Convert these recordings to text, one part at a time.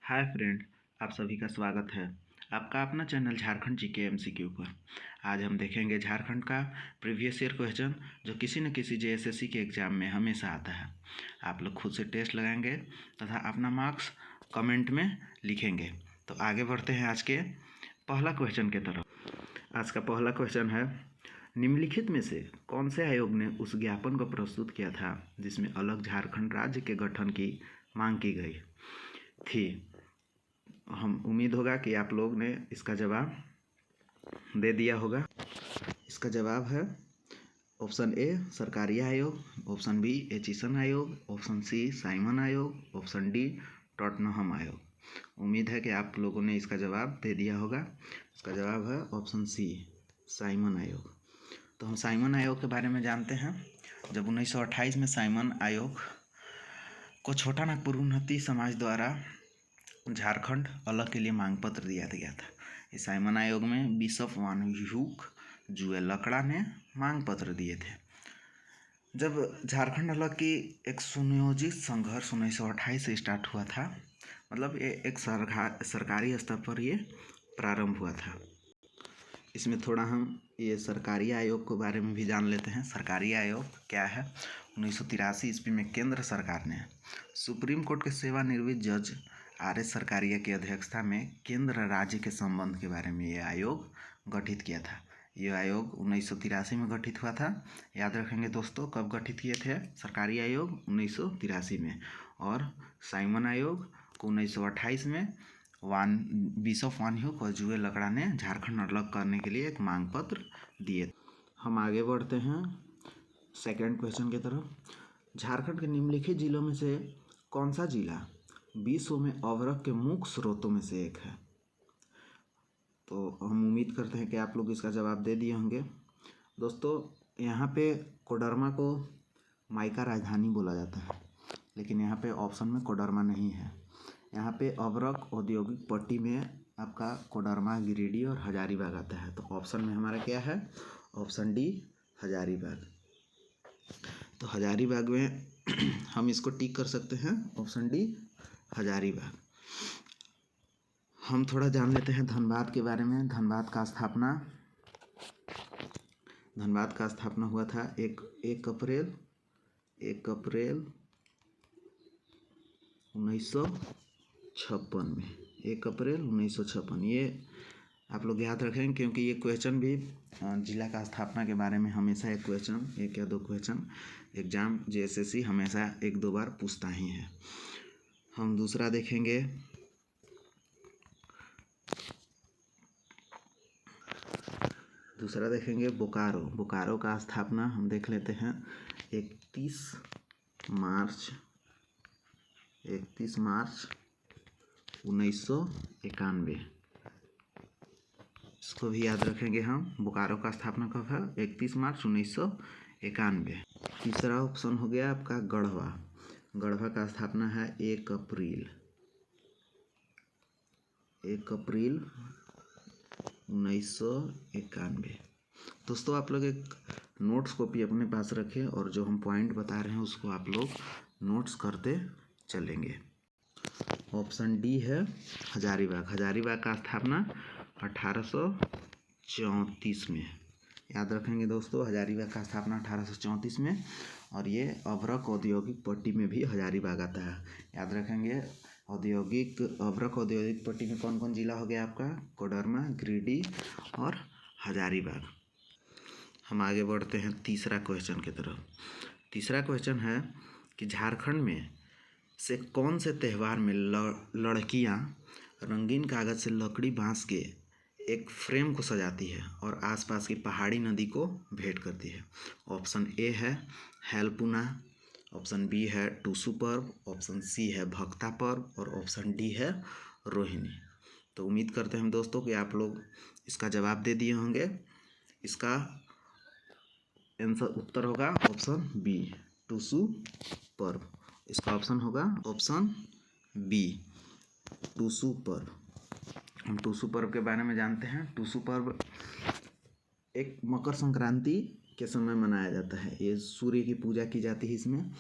Hi friend, आप सभी का स्वागत है आपका अपना चैनल झारखंड जीके एमसीक्यू पर। आज हम देखेंगे झारखंड का प्रीवियस ईयर क्वेश्चन जो किसी न किसी जेएसएससी के एग्ज़ाम में हमेशा आता है। आप लोग खुद से टेस्ट लगाएंगे तथा अपना मार्क्स कमेंट में लिखेंगे। तो आगे बढ़ते हैं आज के पहला क्वेश्चन की तरफ। आज का पहला क्वेश्चन है, निम्नलिखित में से कौन से आयोग ने उस ज्ञापन को प्रस्तुत किया था जिसमें अलग झारखंड राज्य के गठन की मांग की गई थी। हम उम्मीद होगा कि आप लोग ने इसका जवाब दे दिया होगा। इसका जवाब है ऑप्शन ए सरकारी आयोग, ऑप्शन बी एचिसन आयोग, ऑप्शन सी साइमन आयोग, ऑप्शन डी टॉटनहम आयोग। उम्मीद है कि आप लोगों ने इसका जवाब दे दिया होगा। इसका जवाब है ऑप्शन सी साइमन आयोग। तो हम साइमन आयोग के बारे में जानते हैं। जब 1928 में साइमन आयोग को छोटा नागपुर उन्नति समाज द्वारा झारखंड अलग के लिए मांग पत्र दिया गया था। इस साइमन आयोग में बिशप वान ह्यूक जुए लकड़ा ने मांग पत्र दिए थे। जब झारखंड अलग की एक सुनियोजित संघर्ष 1928 से स्टार्ट हुआ था, मतलब ये एक सरकारी स्तर पर ये प्रारंभ हुआ था। इसमें थोड़ा हम ये सरकारी आयोग के बारे में भी जान लेते हैं। सरकारी आयोग क्या है? 1983 ईस्वी में केंद्र सरकार ने सुप्रीम कोर्ट के सेवानिवृत्त जज RS सरकारिया की अध्यक्षता में केंद्र राज्य के संबंध के बारे में ये आयोग गठित किया था। ये आयोग 1983 में गठित हुआ था। याद रखेंगे दोस्तों, कब गठित किए थे सरकारी आयोग? 1983 में। और साइमन आयोग को 1928 में बिशप वान ह्यूक और जुए लकड़ा ने झारखंड अलग करने के लिए एक मांग पत्र दिए। हम आगे बढ़ते हैं सेकेंड क्वेश्चन की तरफ। झारखंड के निम्नलिखित जिलों में से कौन सा जिला विश्व में अवरक के मुख्य स्रोतों में से एक है? तो हम उम्मीद करते हैं कि आप लोग इसका जवाब दे दिए होंगे। दोस्तों, यहाँ पे कोडरमा को माइका राजधानी बोला जाता है, लेकिन यहाँ पे ऑप्शन में कोडरमा नहीं है। यहाँ पे अवरक औद्योगिक पट्टी में आपका कोडरमा, गिरिडीह और हजारीबाग आता है। तो ऑप्शन में हमारा क्या है? Option D Hazaribagh. तो हजारीबाग में हम इसको टिक कर सकते हैं, ऑप्शन डी हजारीबाग। हम थोड़ा जान लेते हैं धनबाद के बारे में। धनबाद का स्थापना हुआ था 1 अप्रैल 1956 में। 1 अप्रैल 1956। ये आप लोग याद रखें, क्योंकि ये क्वेश्चन भी जिला का स्थापना के बारे में हमेशा एक या दो क्वेश्चन एग्जाम जेएसएससी हमेशा 1-2 बार पूछता ही है। हम दूसरा देखेंगे। बोकारो का स्थापना हम देख लेते हैं 31 मार्च 1991। इसको भी याद रखेंगे हम। बोकारो का स्थापना कब है? 31 मार्च 1991। तीसरा ऑप्शन हो गया आपका गढ़वा का स्थापना है 1 अप्रैल 1991। दोस्तों, आप लोग एक नोट्स कॉपी अपने पास रखें और जो हम पॉइंट बता रहे हैं उसको आप लोग नोट्स करते चलेंगे। ऑप्शन डी है हजारीबाग का स्थापना 1834 में। याद रखेंगे दोस्तों, हजारीबाग का स्थापना 1834 में। और ये अवरक औद्योगिक पट्टी में भी हजारीबाग आता है। याद रखेंगे, अवरक औद्योगिक पट्टी में कौन कौन जिला हो गया आपका? कोडरमा, गिरिडीह और हजारीबाग। हम आगे बढ़ते हैं तीसरा क्वेश्चन की तरफ। तीसरा क्वेश्चन है कि झारखंड में से कौन से त्यौहार में लड़कियां रंगीन कागज से लकड़ी बांस के एक फ्रेम को सजाती है और आसपास की पहाड़ी नदी को भेंट करती है? ऑप्शन ए है हेलपुना, ऑप्शन बी है टूसू पर्व, ऑप्शन सी है भक्ता पर्व और ऑप्शन डी है रोहिणी। तो उम्मीद करते हैं दोस्तों कि आप लोग इसका जवाब दे दिए होंगे। इसका उत्तर होगा ऑप्शन बी टूसू पर्व। इसका ऑप्शन होगा ऑप्शन बी टूसू पर्व। हम टूसू पर्व के बारे में जानते हैं। टूसू पर्व एक मकर संक्रांति के समय मनाया जाता है। ये सूर्य की पूजा की जाती है। इसमें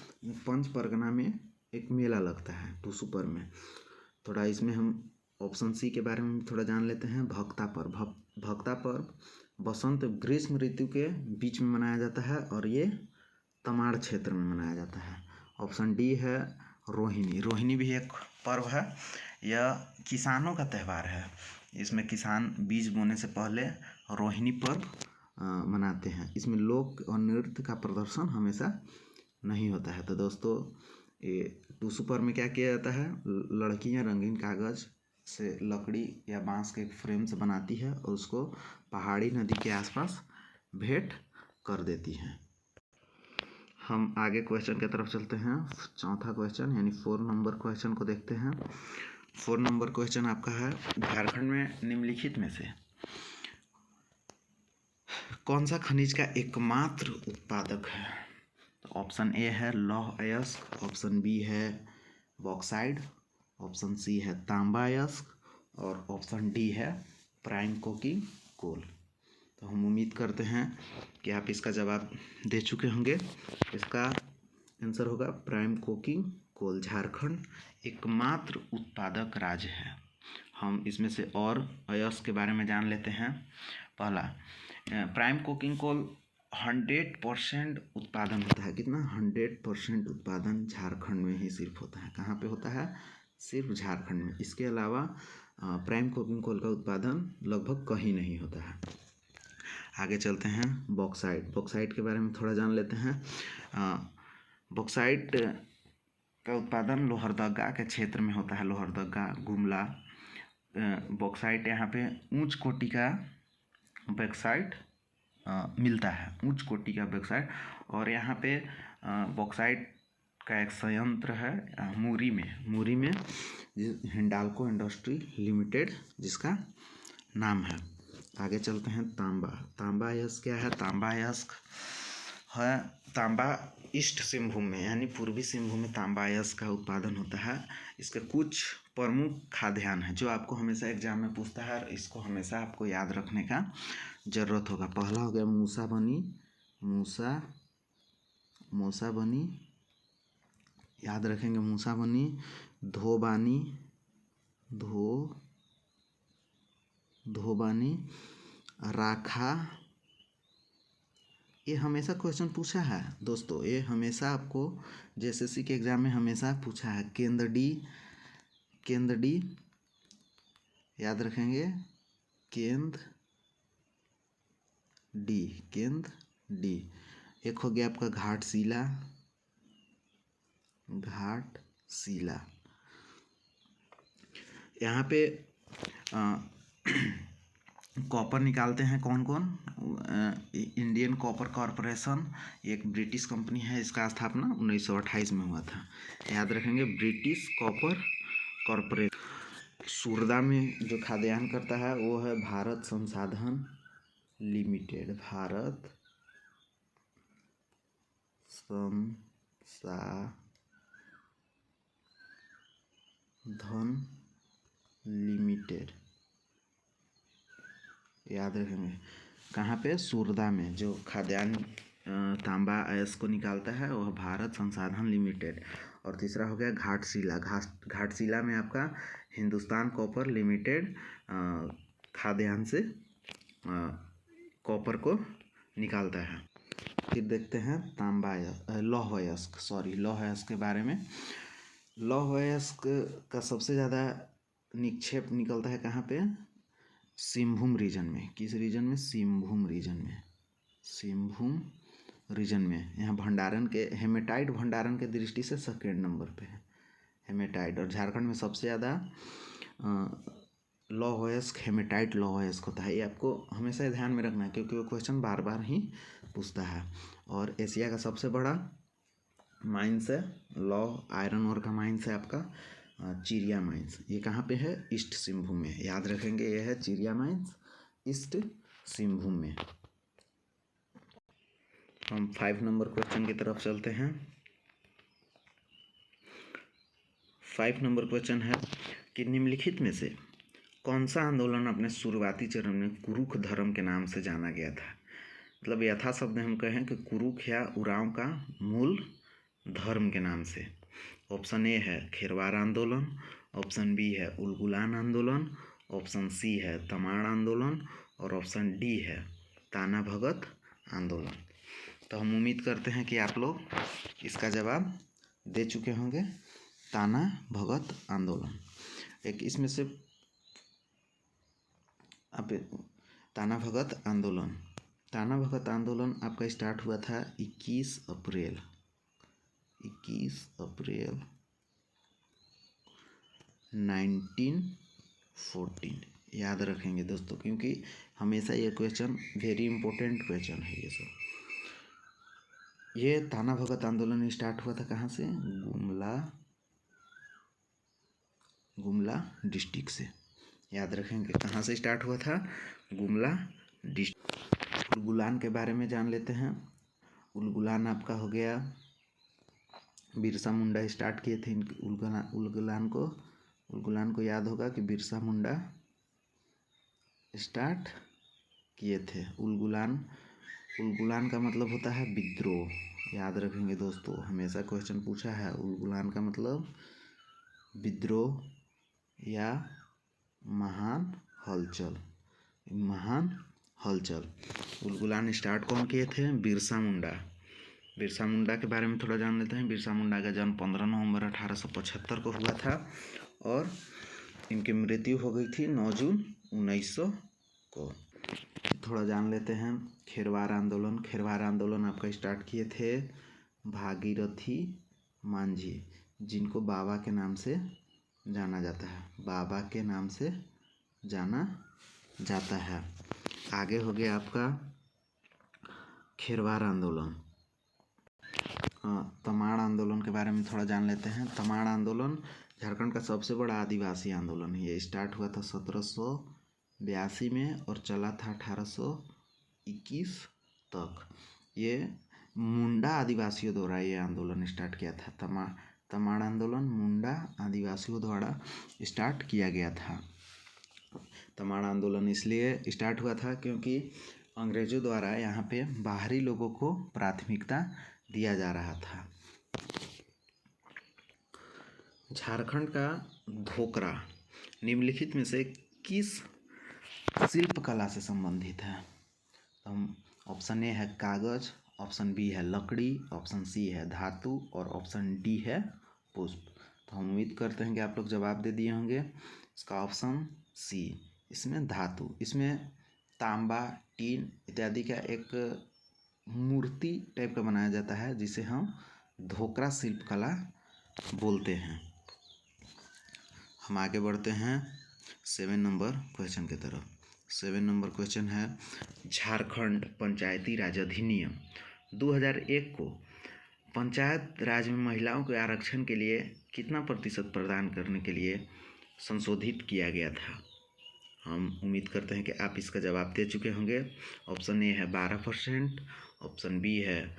पंच परगना में एक मेला लगता है टूसू पर्व में। थोड़ा इसमें हम ऑप्शन सी के बारे में थोड़ा जान लेते हैं। भक्ता पर्व। भक्ता पर्व बसंत ग्रीष्म ऋतु के बीच में मनाया जाता है और ये तमाड़ क्षेत्र में मनाया जाता है। ऑप्शन डी है रोहिणी। रोहिणी भी एक पर्व है। यह किसानों का त्यौहार है। इसमें किसान बीज बोने से पहले रोहिणी पर्व मनाते हैं। इसमें लोक और नृत्य का प्रदर्शन हमेशा नहीं होता है। तो दोस्तों ये टूसू पर्व में क्या किया जाता है, लड़कियां रंगीन कागज़ से लकड़ी या बांस के फ्रेम से बनाती है और उसको पहाड़ी नदी के आसपास भेंट कर देती हैं। हम आगे क्वेश्चन की तरफ चलते हैं। चौथा क्वेश्चन यानी 4 नंबर क्वेश्चन को देखते हैं। 4 नंबर क्वेश्चन आपका है, झारखंड में निम्नलिखित में से कौन सा खनिज का एकमात्र उत्पादक है। तो ऑप्शन ए है लौह अयस्क, ऑप्शन बी है बॉक्साइड, ऑप्शन सी है तांबा अयस्क और ऑप्शन डी है प्राइम कोकिंग कोल। तो हम उम्मीद करते हैं कि आप इसका जवाब दे चुके होंगे। इसका आंसर होगा प्राइम कोकिंग कोल। झारखंड एकमात्र उत्पादक राज्य है। हम इसमें से और अयस्क के बारे में जान लेते हैं। पहला, प्राइम कोकिंग कोल 100% उत्पादन होता है। कितना? 100% उत्पादन झारखंड में ही सिर्फ होता है। कहाँ पे होता है? सिर्फ झारखंड में। इसके अलावा प्राइम कोकिंग कोल का उत्पादन लगभग कहीं नहीं होता है। आगे चलते हैं। बॉक्साइट। बॉक्साइट के बारे में थोड़ा जान लेते हैं। बॉक्साइट का उत्पादन लोहरदगा के क्षेत्र में होता है। लोहरदगा, गुमला। बॉक्साइट यहाँ पे उच्च कोटि का बॉक्साइट मिलता है, उच्च कोटि का बॉक्साइट। और यहाँ पे बॉक्साइट का एक संयंत्र है मूरी में हिंडाल्को इंडस्ट्री लिमिटेड जिसका नाम है। आगे चलते हैं। तांबा। तांबा अयस्क क्या है? तांबा अयस्क है, तांबा ईस्ट सिंहभूम में यानी पूर्वी सिंहभूम में तांबा अयस्क का उत्पादन होता है। इसके कुछ प्रमुख खाद्यान्न है जो आपको हमेशा एग्जाम में पूछता है और इसको हमेशा आपको याद रखने का ज़रूरत होगा। पहला हो गया मूसा बनी, याद रखेंगे मूसा बनी। धोबानी, राखा। ये हमेशा क्वेश्चन पूछा है दोस्तों, ये हमेशा आपको जेएसएससी के एग्जाम में हमेशा पूछा है। केंद्र डी, याद रखेंगे केंद्र डी। एक हो गया आपका घाटशिला। यहाँ पे कॉपर निकालते हैं कौन कौन? इंडियन कॉपर कॉरपोरेशन एक ब्रिटिश कंपनी है। इसका स्थापना 1928 में हुआ था। याद रखेंगे ब्रिटिश कॉपर कॉरपोरेशन। सूरदा में जो खाद्यान्न करता है वो है भारत संसाधन लिमिटेड। भारत संसाधन लिमिटेड, याद रखेंगे। कहाँ पे? सूरदा में। जो खाद्यान्न तांबा अयस्क को निकालता है वह भारत संसाधन लिमिटेड। और तीसरा हो गया घाटशिला। घाटशिला में आपका हिंदुस्तान कॉपर लिमिटेड खाद्यान्न से कॉपर को निकालता है। फिर देखते हैं लौह अयस्क के बारे में। लौह अयस्क का सबसे ज़्यादा निक्षेप निकलता है कहाँ पे? सिंहभूम रीजन में। किस रीजन में? सिंहभूम रीजन में। यहाँ भंडारण के हेमेटाइट भंडारण के दृष्टि से सेकेंड नंबर पे है हेमेटाइट। और झारखंड में सबसे ज़्यादा लौह अयस्क हेमेटाइट लौह अयस्क होता है। ये आपको हमेशा ध्यान में रखना है क्योंकि वो क्वेश्चन बार बार ही पूछता है। और एशिया का सबसे बड़ा माइंस है लौह आयरन ओर का माइंस है आपका चिरिया माइंस। ये कहाँ पे है? ईस्ट सिंहभूम में। याद रखेंगे ये है चिरिया माइंस ईस्ट सिंहभूम में। हम 5 नंबर क्वेश्चन की तरफ चलते हैं। 5 नंबर क्वेश्चन है कि निम्नलिखित में से कौन सा आंदोलन अपने शुरुआती चरण में कुरुख धर्म के नाम से जाना गया था? मतलब यथा शब्द हम कहें कि कुरुख या उरांव का मूल धर्म के नाम से। ऑप्शन ए है खेरवार आंदोलन, ऑप्शन बी है उलगुलान आंदोलन, ऑप्शन सी है तमाड़ आंदोलन और ऑप्शन डी है ताना भगत आंदोलन। तो हम उम्मीद करते हैं कि आप लोग इसका जवाब दे चुके होंगे, ताना भगत आंदोलन। एक इसमें से आप ताना भगत आंदोलन आपका स्टार्ट हुआ था 21 अप्रैल 1914। याद रखेंगे दोस्तों, क्योंकि हमेशा ये क्वेश्चन वेरी इंपॉर्टेंट क्वेश्चन है। ये ताना भगत आंदोलन स्टार्ट हुआ था कहाँ से? गुमला डिस्ट्रिक्ट से। याद रखेंगे कहाँ से स्टार्ट हुआ था? गुमला डिस्ट्रिक्ट। उलगुलान के बारे में जान लेते हैं। उलगुलान आपका हो गया, बिरसा मुंडा स्टार्ट किए थे उलगुलान को याद होगा कि बिरसा मुंडा स्टार्ट किए थे। उलगुलान का मतलब होता है विद्रोह। याद रखेंगे दोस्तों, हमेशा क्वेश्चन पूछा है। उलगुलान का मतलब विद्रोह या महान हलचल। उलगुलान स्टार्ट कौन किए थे? बिरसा मुंडा के बारे में थोड़ा जान लेते हैं। बिरसा मुंडा का जन्म 15 नवंबर 1875 को हुआ था और इनकी मृत्यु हो गई थी 9 जून 1900 को। थोड़ा जान लेते हैं खेरवार आंदोलन आपका स्टार्ट किए थे भागीरथी मांझी, जिनको बाबा के नाम से जाना जाता है। आगे हो गया आपका खेरवार आंदोलन। तमाड़ आंदोलन के बारे में थोड़ा जान लेते हैं। तमाड़ आंदोलन झारखंड का सबसे बड़ा आदिवासी आंदोलन है। ये स्टार्ट हुआ था 1782 में और चला था 1821 तक। ये मुंडा आदिवासियों द्वारा ये आंदोलन स्टार्ट किया था। तमाड़ आंदोलन मुंडा आदिवासियों द्वारा स्टार्ट किया गया था। तमाड़ आंदोलन इसलिए स्टार्ट हुआ था क्योंकि अंग्रेजों द्वारा यहाँ पे बाहरी लोगों को प्राथमिकता दिया जा रहा था। झारखंड का धोकरा निम्नलिखित में से किस शिल्प कला से संबंधित है? ऑप्शन ए है कागज, ऑप्शन बी है लकड़ी, ऑप्शन सी है धातु और ऑप्शन डी है पुष्प। तो हम उम्मीद करते हैं कि आप लोग जवाब दे दिए होंगे। इसका ऑप्शन सी, इसमें धातु, इसमें तांबा, टीन इत्यादि का एक मूर्ति टाइप का बनाया जाता है जिसे हम धोकरा शिल्प कला बोलते हैं। हम आगे बढ़ते हैं 7 नंबर क्वेश्चन की तरफ। 7 नंबर क्वेश्चन है, झारखंड पंचायती राज अधिनियम 2001 को पंचायत राज में महिलाओं के आरक्षण के लिए कितना प्रतिशत प्रदान करने के लिए संशोधित किया गया था? हम उम्मीद करते हैं कि आप इसका जवाब दे चुके होंगे। ऑप्शन ए है 12%, ऑप्शन बी है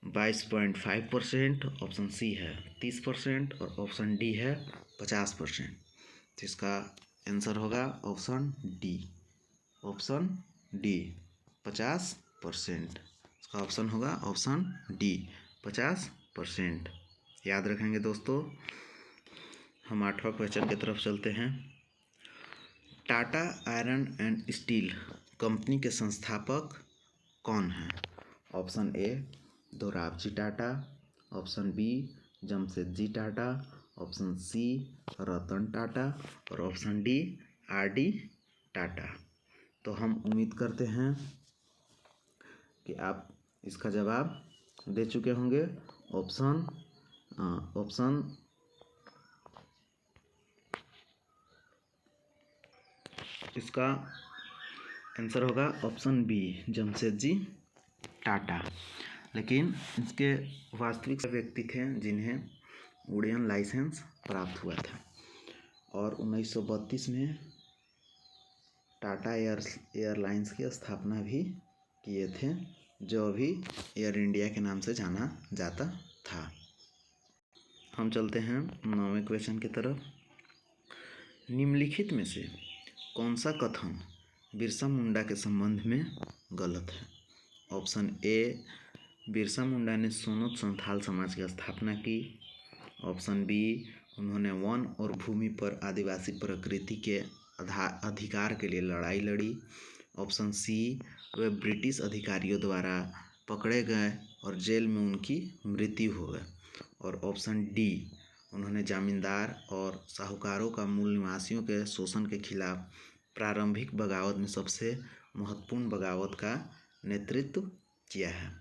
22.5%, ऑप्शन सी है 30% और ऑप्शन डी है 50%। तो इसका आंसर होगा ऑप्शन डी 50%। इसका ऑप्शन होगा ऑप्शन डी 50%। याद रखेंगे दोस्तों। हम 8वां क्वेश्चन की तरफ चलते हैं। Tata iron and steel company के संस्थापक कौन हैं? Option A Dorabji Tata, option B Jamshedji Tata, option C Ratan Tata और ऑप्शन डी आर.डी. टाटा। तो हम उम्मीद करते हैं कि आप इसका जवाब दे चुके होंगे। इसका आंसर होगा ऑप्शन बी जमशेदजी टाटा। लेकिन इसके वास्तविक व्यक्ति थे जिन्हें उड़ियन लाइसेंस प्राप्त हुआ था और 1932 में टाटा एयरलाइंस की स्थापना भी किए थे, जो अभी एयर इंडिया के नाम से जाना जाता था। हम चलते हैं 9वें क्वेश्चन की तरफ। निम्नलिखित में से कौन सा कथन बिरसा मुंडा के संबंध में गलत है? ऑप्शन ए बिरसा मुंडा ने सोनोत संथाल समाज की स्थापना की, ऑप्शन बी उन्होंने वन और भूमि पर आदिवासी प्रकृति के अधिकार के लिए लड़ाई लड़ी। ऑप्शन सी, वे ब्रिटिश अधिकारियों द्वारा पकड़े गए और जेल में उनकी मृत्यु हो गई। और ऑप्शन डी, उन्होंने जमींदार और साहूकारों का मूल निवासियों के शोषण के खिलाफ प्रारंभिक बगावत में सबसे महत्वपूर्ण बगावत का नेतृत्व किया है।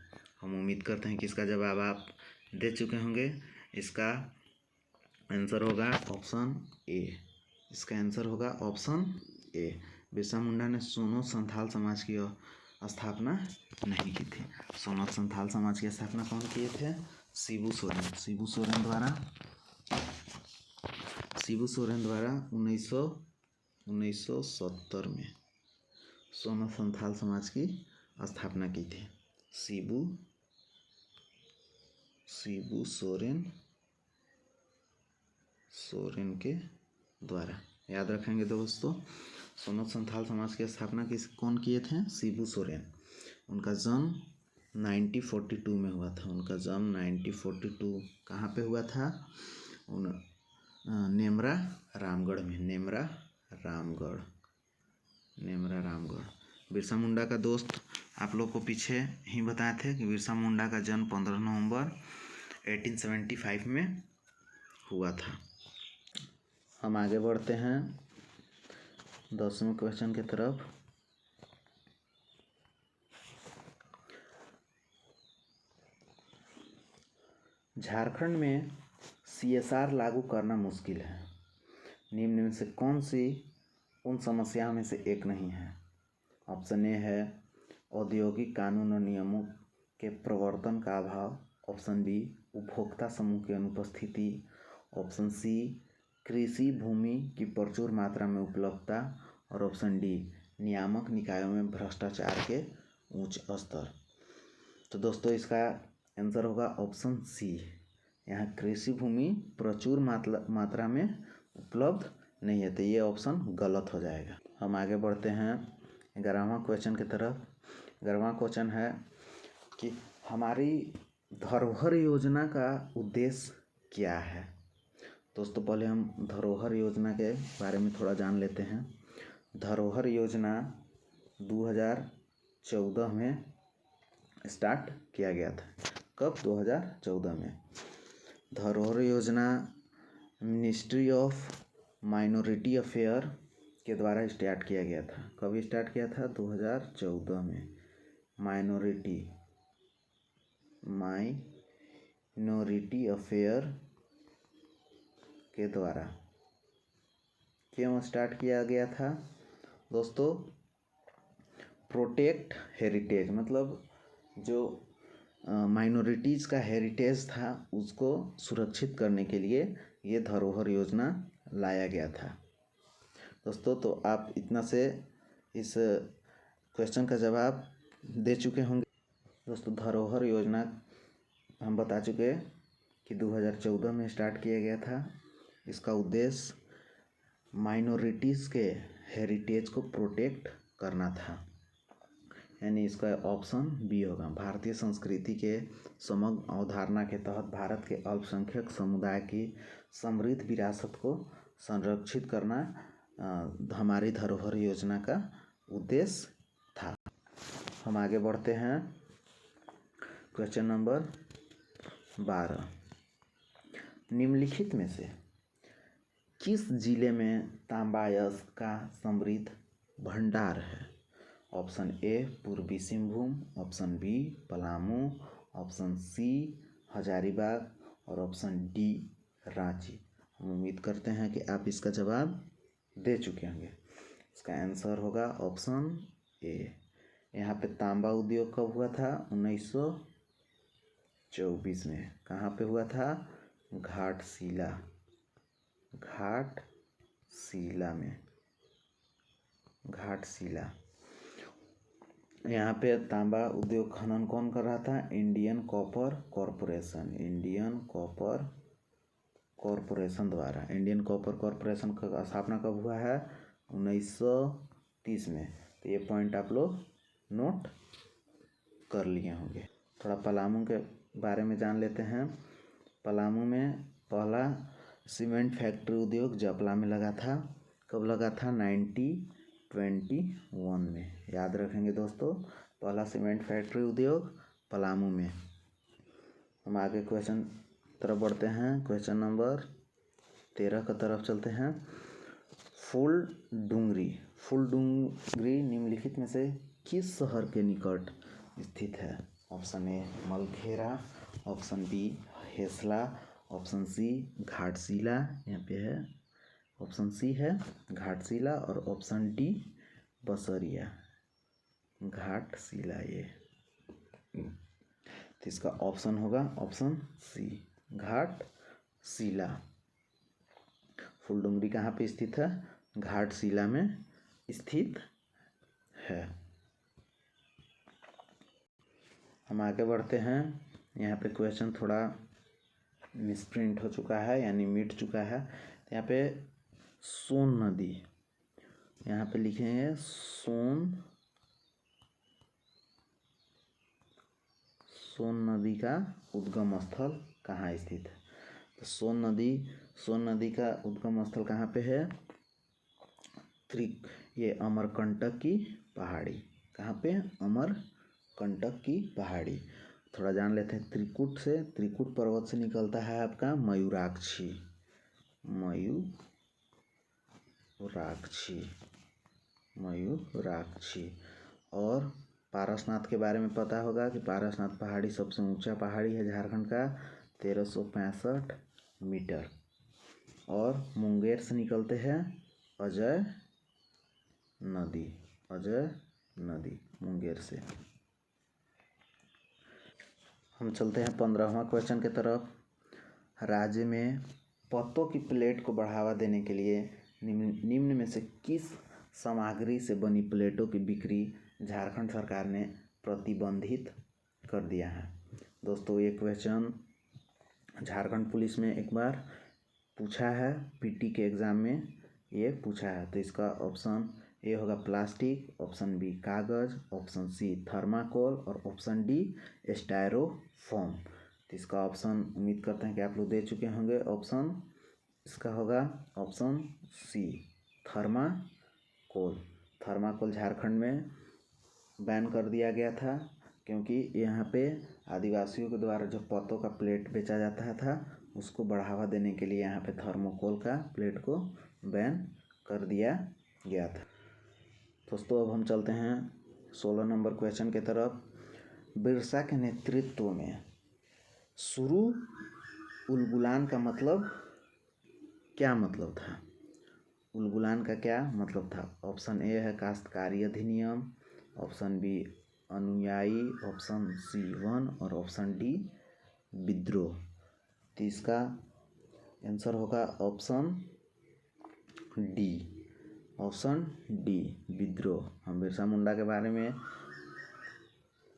हम उम्मीद करते हैं कि इसका जवाब आप दे चुके होंगे। इसका आंसर होगा ऑप्शन ए। इसका आंसर होगा ऑप्शन ए। बिरसा मुंडा ने सोनोत संथाल समाज की स्थापना नहीं की थी। सोनोत संथाल समाज की स्थापना कौन किए थे? शिबू सोरेन। शिबू सोरेन द्वारा 1970 में सोनोत संथाल समाज की स्थापना की थी। शिबू सोरेन के द्वारा। याद रखेंगे दोस्तों, सोनोत संथाल समाज की स्थापना कौन किए थे? शिबू सोरेन। उनका जन्म 1942 में हुआ था। उनका जन्म 1942 कहाँ पे हुआ था? नेमरा रामगढ़ में। नेमरा रामगढ़। बिरसा मुंडा का दोस्त आप लोग को पीछे ही बताए थे कि बिरसा मुंडा का जन्म 15 नवंबर 1875 में हुआ था। हम आगे बढ़ते हैं 10वें क्वेश्चन की तरफ। झारखंड में CSR लागू करना मुश्किल है। निम्न में से कौन सी उन समस्याओं में से एक नहीं है? ऑप्शन ए है औद्योगिक कानून और नियमों के प्रवर्तन का अभाव। ऑप्शन बी, उपभोक्ता समूह की अनुपस्थिति। ऑप्शन सी, कृषि भूमि की प्रचुर मात्रा में उपलब्धता। और ऑप्शन डी, नियामक निकायों में भ्रष्टाचार के उच्च स्तर। तो दोस्तों इसका आंसर होगा ऑप्शन सी। यहाँ कृषि भूमि प्रचुर मात्रा में उपलब्ध नहीं है, तो ये ऑप्शन गलत हो जाएगा। हम आगे बढ़ते हैं 11वां क्वेश्चन की तरफ। 11वां क्वेश्चन है कि हमारी धरोहर योजना का उद्देश्य क्या है? दोस्तों पहले हम धरोहर योजना के बारे में थोड़ा जान लेते हैं। धरोहर योजना 2014 में स्टार्ट किया गया था। कब? 2014 में। धरोहर योजना मिनिस्ट्री ऑफ माइनॉरिटी अफेयर के द्वारा स्टार्ट किया गया था। कब स्टार्ट किया था? 2014 में। माइनॉरिटी अफेयर के द्वारा। क्यों स्टार्ट किया गया था दोस्तों? प्रोटेक्ट हेरिटेज, मतलब जो माइनॉरिटीज़ का हेरिटेज था उसको सुरक्षित करने के लिए ये धरोहर योजना लाया गया था। दोस्तों तो आप इतना से इस क्वेश्चन का जवाब दे चुके होंगे। दोस्तों धरोहर योजना हम बता चुके कि 2014 में स्टार्ट किया गया था। इसका उद्देश्य माइनॉरिटीज़ के हेरिटेज को प्रोटेक्ट करना था, यानी इसका ऑप्शन बी होगा। भारतीय संस्कृति के समग्र अवधारणा के तहत भारत के अल्पसंख्यक समुदाय की समृद्ध विरासत को संरक्षित करना हमारी धरोहर योजना का उद्देश्य था। हम आगे बढ़ते हैं क्वेश्चन नंबर 12। निम्नलिखित में से किस जिले में तांबायस्क का समृद्ध भंडार है? Option A Purbi Singhbhum, option B Palamu, option C Hazaribagh और ऑप्शन डी रांची। हम उम्मीद करते हैं कि आप इसका जवाब दे चुके होंगे। इसका आंसर होगा ऑप्शन ए। यहाँ पे तांबा उद्योग कब हुआ था? 1924 में। कहाँ पे हुआ था? घाटशिला। यहाँ पे तांबा उद्योग खनन कौन कर रहा था? इंडियन कॉपर कॉरपोरेशन द्वारा। इंडियन कॉपर कॉरपोरेशन का स्थापना कब हुआ है? 1930 में। तो ये पॉइंट आप लोग नोट कर लिए होंगे। थोड़ा पलामू के बारे में जान लेते हैं। पलामू में पहला सीमेंट फैक्ट्री उद्योग जपला में लगा था। कब लगा था? 1921 में। याद रखेंगे दोस्तों, पहला सीमेंट फैक्ट्री उद्योग पलामू में। हम आगे क्वेश्चन तरफ बढ़ते हैं। क्वेश्चन नंबर 13 की तरफ चलते हैं। फुलडुंगरी निम्नलिखित में से किस शहर के निकट स्थित है? Option A Malkhera, option B Hesla, option C Ghatshila, यहाँ पे है ऑप्शन सी है घाटशिला, और ऑप्शन डी बसरिया। घाटशिला ये, तो इसका ऑप्शन होगा ऑप्शन सी घाटशिला। फुलडुंगरी कहाँ पे स्थित है? घाटशिला में स्थित है। हम आगे बढ़ते हैं। यहाँ पे क्वेश्चन थोड़ा मिसप्रिंट हो चुका है, यानी मिट चुका है। यहाँ पे सोन नदी, यहाँ पे लिखेंगे सोन नदी का उद्गम स्थल कहाँ स्थित है? तो सोन नदी का उद्गम स्थल कहाँ पे है? ये अमरकंटक की पहाड़ी। कहाँ पे? अमरकंटक की पहाड़ी। थोड़ा जान लेते हैं। त्रिकुट पर्वत से निकलता है आपका मयूराक्षी। और पारसनाथ के बारे में पता होगा कि पारसनाथ पहाड़ी सबसे ऊंचा पहाड़ी है झारखंड का, 1365 मीटर। और मुंगेर से निकलते हैं अजय नदी मुंगेर से। हम चलते हैं 15वां क्वेश्चन की तरफ। राज्य में पत्तों की प्लेट को बढ़ावा देने के लिए निम्न में से किस सामग्री से बनी प्लेटों की बिक्री झारखंड सरकार ने प्रतिबंधित कर दिया है? दोस्तों, ये क्वेश्चन झारखंड पुलिस में एक बार पूछा है, पीटी के एग्ज़ाम में ये पूछा है। तो इसका ऑप्शन ए होगा प्लास्टिक, ऑप्शन बी कागज़, ऑप्शन सी थर्माकोल, और ऑप्शन डी स्टायरोफोम। तो इसका ऑप्शन उम्मीद करते हैं कि आप लोग दे चुके होंगे। ऑप्शन इसका होगा ऑप्शन सी थर्माकोल झारखंड में बैन कर दिया गया था, क्योंकि यहाँ पे आदिवासियों के द्वारा जो पत्तों का प्लेट बेचा जाता था उसको बढ़ावा देने के लिए यहाँ पे थर्माकोल का प्लेट को बैन कर दिया गया था। दोस्तों, अब हम चलते हैं 16 नंबर क्वेश्चन की तरफ। बिरसा के नेतृत्व में शुरू उलगुलान का मतलब क्या मतलब था? उलगुलान का क्या मतलब था? ऑप्शन ए है काश्तकारी अधिनियम, ऑप्शन बी अनुयायी, ऑप्शन सी वन, और ऑप्शन डी विद्रोह। तो इसका आंसर होगा ऑप्शन डी विद्रोह। हम बिरसा मुंडा के बारे में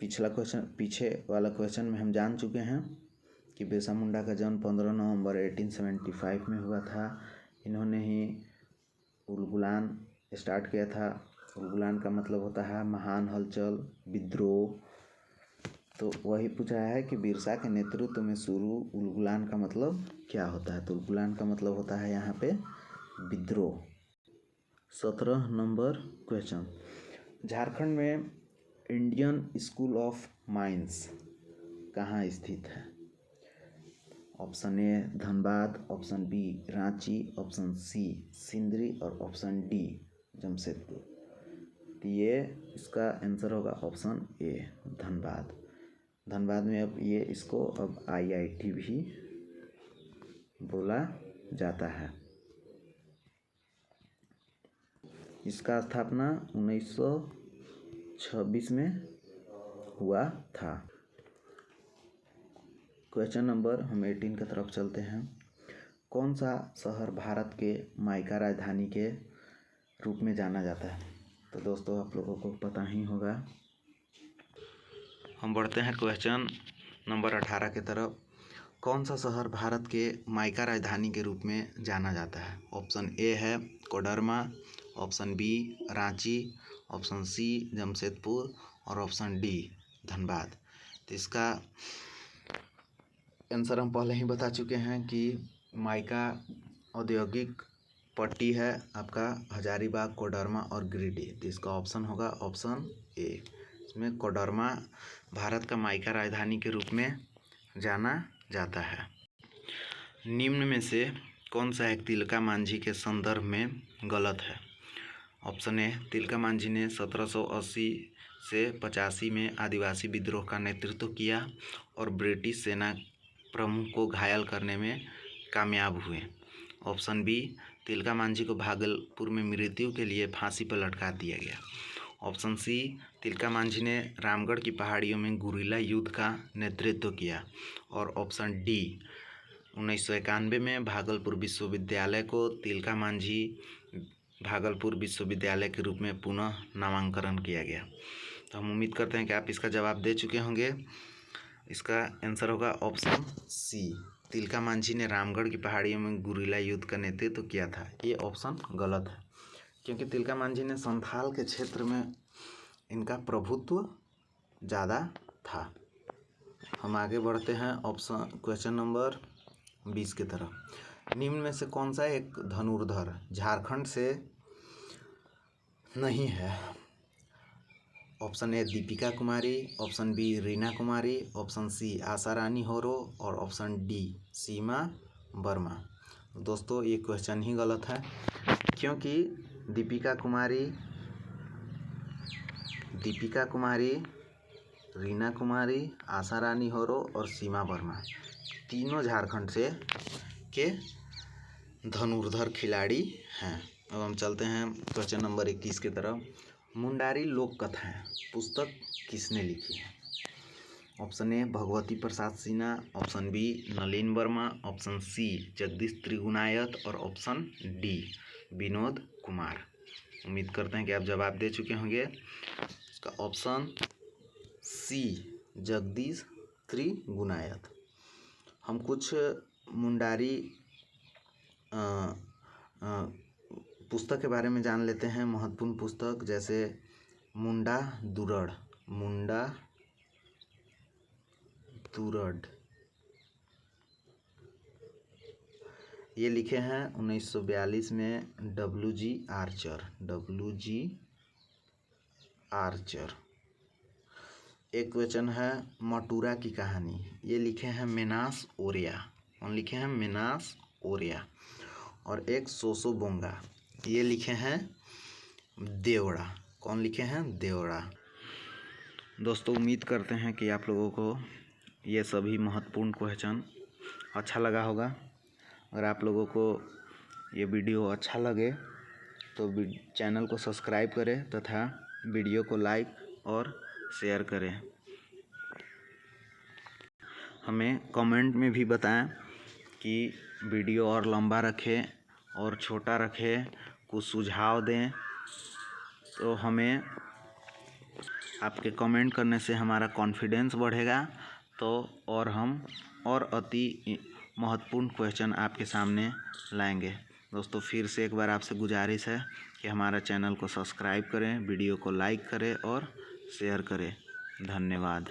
पीछे वाला क्वेश्चन में हम जान चुके हैं कि बिरसा मुंडा का जन्म 15 नवंबर 1875 में हुआ था। इन्होंने ही उलगुलान स्टार्ट किया था। उलगुलान का मतलब होता है महान हलचल, विद्रोह। तो वही पूछा है कि बिरसा के नेतृत्व में शुरू उलगुलान का मतलब क्या होता है? तो उलगुलान का मतलब होता है यहाँ पे विद्रोह। 17 नंबर क्वेश्चन। झारखंड में इंडियन स्कूल ऑफ माइंस कहाँ स्थित है? Option A Dhanbad, option B Ranchi, option C Sindri, और ऑप्शन डी जमशेदपुर। तो ये इसका आंसर होगा ऑप्शन ए धनबाद में अब इसको IIT भी बोला जाता है। इसका स्थापना 1926 में हुआ था। क्वेश्चन नंबर हम 18 की तरफ चलते हैं। कौन सा शहर भारत के माइका राजधानी के रूप में जाना जाता है? तो दोस्तों, आप लोगों को पता ही होगा। हम बढ़ते हैं क्वेश्चन नंबर 18 की तरफ। कौन सा शहर भारत के माइका राजधानी के रूप में जाना जाता है? ऑप्शन ए है Koderma, option B Ranchi, option C Jamshedpur, और ऑप्शन डी धनबाद। तो इसका आंसर हम पहले ही बता चुके हैं कि माइका औद्योगिक पट्टी है आपका हजारीबाग, कोडरमा और गिरिडीह। तो इसका ऑप्शन होगा ऑप्शन ए। इसमें कोडरमा भारत का माइका राजधानी के रूप में जाना जाता है। निम्न में से कौन सा एक तिलका मांझी के संदर्भ में गलत है? ऑप्शन ए, तिलका मांझी ने 1780 से 85 में आदिवासी विद्रोह का नेतृत्व किया और ब्रिटिश सेना प्रमुख को घायल करने में कामयाब हुए। ऑप्शन बी, तिलका मांझी को भागलपुर में मृत्यु के लिए फांसी पर लटका दिया गया। ऑप्शन सी, तिलका मांझी ने रामगढ़ की पहाड़ियों में गुरिल्ला युद्ध का नेतृत्व किया। और ऑप्शन डी, 1991 में भागलपुर विश्वविद्यालय को तिलका मांझी भागलपुर विश्वविद्यालय के रूप में पुनः नामांकन किया गया। तो हम उम्मीद करते हैं कि आप इसका जवाब दे चुके होंगे। इसका आंसर होगा ऑप्शन सी, तिलका मांझी ने रामगढ़ की पहाड़ियों में गुरिल्ला युद्ध का नेतृत्व किया था। ये ऑप्शन गलत है, क्योंकि तिलका मांझी ने संथाल के क्षेत्र में इनका प्रभुत्व ज़्यादा था। हम आगे बढ़ते हैं क्वेश्चन नंबर 20 की तरफ। निम्न में से कौन सा एक धनुर्धर झारखंड से नहीं है? Option A, Deepika Kumari, option B, Reena Kumari, option C, Asha Rani Horo और ऑप्शन डी, सीमा वर्मा। दोस्तों ये क्वेश्चन ही गलत है, क्योंकि दीपिका कुमारी, रीना कुमारी, आशा रानी होरो और सीमा वर्मा तीनों झारखंड से के धनुर्धर खिलाड़ी हैं। अब हम चलते हैं क्वेश्चन नंबर 21 की तरफ। मुंडारी लोक कथाएं पुस्तक किसने लिखी है? Option A, Bhagwati Prasad Sinha, option B, Nalin Verma, option C, Jagdish Trigunayat और ऑप्शन डी, विनोद कुमार। उम्मीद करते हैं कि आप जवाब दे चुके होंगे। इसका ऑप्शन सी, जगदीश त्रिगुणायत। हम कुछ मुंडारी पुस्तक के बारे में जान लेते हैं। महत्वपूर्ण पुस्तक जैसे मुंडा दुरड़ ये लिखे हैं 1942 में W.G. आर्चर। एक क्वेश्चन है मटूरा की कहानी, ये लिखे हैं मेनास ओरिया। कौन लिखे हैं? मेनास ओरिया। और एक सोसो बोंगा, ये लिखे हैं देवड़ा। कौन लिखे हैं? देवड़ा। दोस्तों उम्मीद करते हैं कि आप लोगों को ये सभी महत्वपूर्ण क्वेश्चन अच्छा लगा होगा। अगर आप लोगों को ये वीडियो अच्छा लगे तो चैनल को सब्सक्राइब करें तथा वीडियो को लाइक और शेयर करें। हमें कमेंट में भी बताएं कि वीडियो और लंबा रखें और छोटा रखें, कुछ सुझाव दें। तो हमें आपके कमेंट करने से हमारा कॉन्फिडेंस बढ़ेगा, तो और हम और अति महत्वपूर्ण क्वेश्चन आपके सामने लाएंगे। दोस्तों फिर से एक बार आपसे गुजारिश है कि हमारा चैनल को सब्सक्राइब करें, वीडियो को लाइक करें और शेयर करें। धन्यवाद।